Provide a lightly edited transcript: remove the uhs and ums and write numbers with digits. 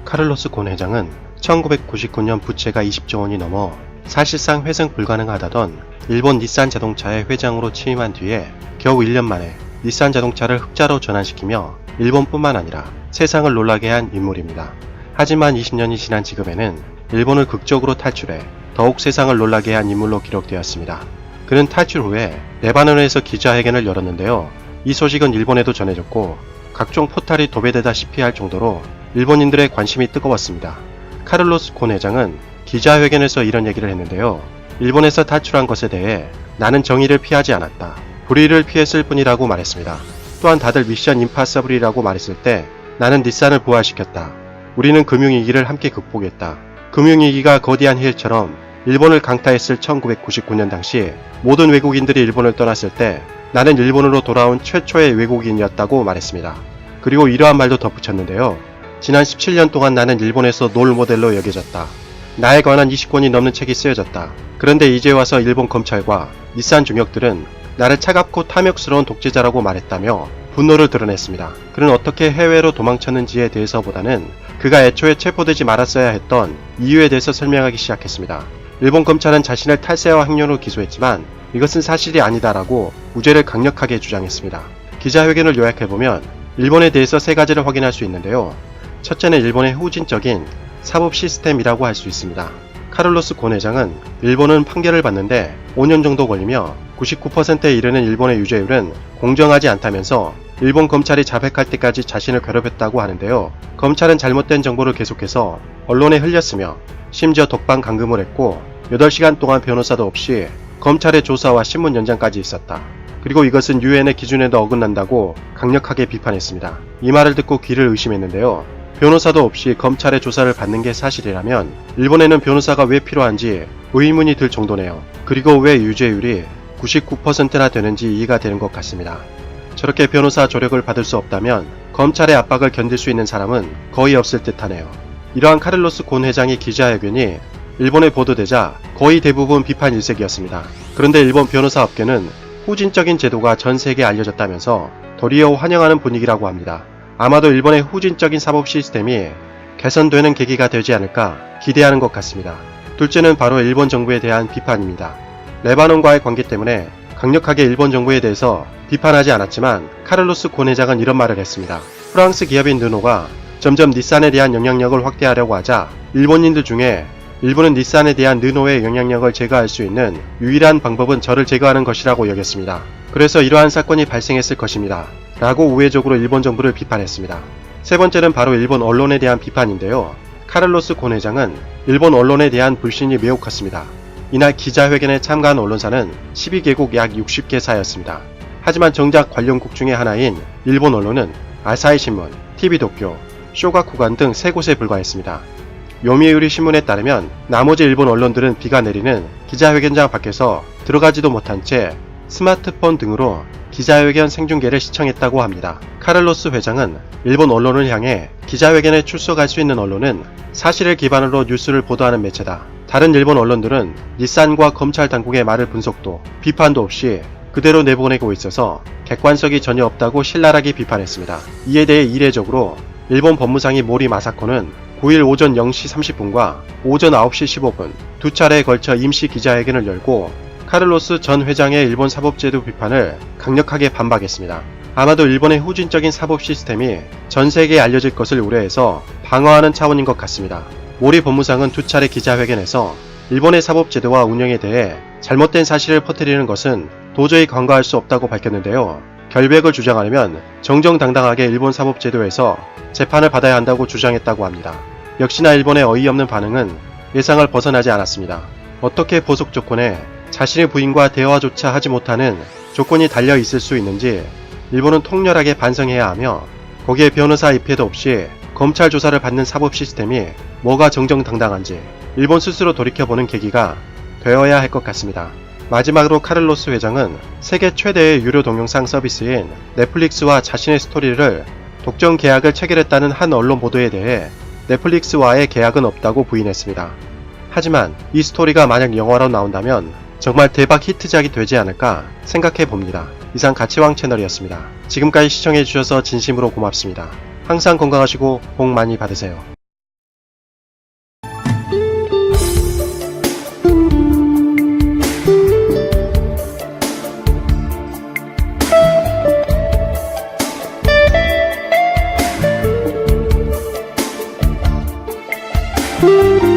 카를로스 곤 회장은 1999년 부채가 20조 원이 넘어 사실상 회생 불가능하다던 일본 닛산 자동차의 회장으로 취임한 뒤에 겨우 1년 만에 닛산 자동차를 흑자로 전환시키며 일본뿐만 아니라 세상을 놀라게 한 인물입니다. 하지만 20년이 지난 지금에는 일본을 극적으로 탈출해 더욱 세상을 놀라게 한 인물로 기록되었습니다. 그는 탈출 후에 레바논에서 기자회견을 열었는데요. 이 소식은 일본에도 전해졌고 각종 포탈이 도배되다시피 할 정도로 일본인들의 관심이 뜨거웠습니다. 카를로스 곤 회장은 기자회견에서 이런 얘기를 했는데요. 일본에서 탈출한 것에 대해 나는 정의를 피하지 않았다. 불의를 피했을 뿐이라고 말했습니다. 또한 다들 미션 임파서블이라고 말했을 때 나는 닛산을 부활시켰다. 우리는 금융위기를 함께 극복했다. 금융위기가 거대한 해일처럼 일본을 강타했을 1999년 당시 모든 외국인들이 일본을 떠났을 때 나는 일본으로 돌아온 최초의 외국인이었다고 말했습니다. 그리고 이러한 말도 덧붙였는데요. 지난 17년 동안 나는 일본에서 롤모델로 여겨졌다. 나에 관한 20권이 넘는 책이 쓰여졌다. 그런데 이제 와서 일본 검찰과 닛산 중역들은 나를 차갑고 탐욕스러운 독재자라고 말했다며 분노를 드러냈습니다. 그는 어떻게 해외로 도망쳤는지에 대해서보다는 그가 애초에 체포되지 말았어야 했던 이유에 대해서 설명하기 시작했습니다. 일본 검찰은 자신을 탈세와 횡령으로 기소했지만 이것은 사실이 아니다라고 무죄를 강력하게 주장했습니다. 기자회견을 요약해보면 일본에 대해서 세 가지를 확인할 수 있는데요. 첫째는 일본의 후진적인 사법 시스템이라고 할 수 있습니다. 카를로스 곤 회장은 일본은 판결을 받는데 5년 정도 걸리며 99%에 이르는 일본의 유죄율은 공정하지 않다면서 일본 검찰이 자백할 때까지 자신을 괴롭혔다고 하는데요. 검찰은 잘못된 정보를 계속해서 언론에 흘렸으며 심지어 독방 감금을 했고 8시간 동안 변호사도 없이 검찰의 조사와 신문 연장까지 있었다. 그리고 이것은 유엔의 기준에도 어긋난다고 강력하게 비판했습니다. 이 말을 듣고 귀를 의심했는데요. 변호사도 없이 검찰의 조사를 받는 게 사실이라면 일본에는 변호사가 왜 필요한지 의문이 들 정도네요. 그리고 왜 유죄율이 99%나 되는지 이해가 되는 것 같습니다. 저렇게 변호사 조력을 받을 수 없다면 검찰의 압박을 견딜 수 있는 사람은 거의 없을 듯하네요. 이러한 카를로스 곤 회장의 기자회견이 일본에 보도되자 거의 대부분 비판 일색이었습니다. 그런데 일본 변호사 업계는 후진적인 제도가 전 세계에 알려졌다면서 도리어 환영하는 분위기라고 합니다. 아마도 일본의 후진적인 사법 시스템이 개선되는 계기가 되지 않을까 기대하는 것 같습니다. 둘째는 바로 일본 정부에 대한 비판입니다. 레바논과의 관계 때문에 강력하게 일본 정부에 대해서 비판하지 않았지만 카를로스 곤 회장은 이런 말을 했습니다. 프랑스 기업인 르노가 점점 닛산에 대한 영향력을 확대하려고 하자 일본인들 중에 일본은 닛산에 대한 르노의 영향력을 제거할 수 있는 유일한 방법은 저를 제거하는 것이라고 여겼습니다. 그래서 이러한 사건이 발생했을 것입니다. 라고 우회적으로 일본 정부를 비판했습니다. 세 번째는 바로 일본 언론에 대한 비판인데요. 카를로스 곤 회장은 일본 언론에 대한 불신이 매우 컸습니다. 이날 기자회견에 참가한 언론사는 12개국 약 60개사였습니다. 하지만 정작 관련국 중의 하나인 일본 언론은 아사히 신문, TV도쿄, 쇼가쿠간 등 3곳에 불과했습니다. 요미우리 신문에 따르면 나머지 일본 언론들은 비가 내리는 기자회견장 밖에서 들어가지도 못한 채 스마트폰 등으로 기자회견 생중계를 시청했다고 합니다. 카를로스 회장은 일본 언론을 향해 기자회견에 출석할 수 있는 언론은 사실을 기반으로 뉴스를 보도하는 매체다. 다른 일본 언론들은 닛산과 검찰 당국의 말을 분석도 비판도 없이 그대로 내보내고 있어서 객관성이 전혀 없다고 신랄하게 비판했습니다. 이에 대해 이례적으로 일본 법무상이 모리 마사코는 9일 오전 0시 30분과 오전 9시 15분 두 차례에 걸쳐 임시 기자회견을 열고 카를로스 전 회장의 일본 사법제도 비판을 강력하게 반박했습니다. 아마도 일본의 후진적인 사법 시스템이 전 세계에 알려질 것을 우려해서 방어하는 차원인 것 같습니다. 모리 법무상은 두 차례 기자회견에서 일본의 사법제도와 운영에 대해 잘못된 사실을 퍼뜨리는 것은 도저히 간과할 수 없다고 밝혔는데요. 결백을 주장하려면 정정당당하게 일본 사법제도에서 재판을 받아야 한다고 주장했다고 합니다. 역시나 일본의 어이없는 반응은 예상을 벗어나지 않았습니다. 어떻게 보석 조건에 자신의 부인과 대화조차 하지 못하는 조건이 달려 있을 수 있는지 일본은 통렬하게 반성해야 하며 거기에 변호사 입회도 없이 검찰 조사를 받는 사법 시스템이 뭐가 정정당당한지 일본 스스로 돌이켜보는 계기가 되어야 할 것 같습니다. 마지막으로 카를로스 회장은 세계 최대의 유료 동영상 서비스인 넷플릭스와 자신의 스토리를 독점 계약을 체결했다는 한 언론 보도에 대해 넷플릭스와의 계약은 없다고 부인했습니다. 하지만 이 스토리가 만약 영화로 나온다면 정말 대박 히트작이 되지 않을까 생각해 봅니다. 이상 가치왕 채널이었습니다. 지금까지 시청해주셔서 진심으로 고맙습니다. 항상 건강하시고 복 많이 받으세요. 있습니다.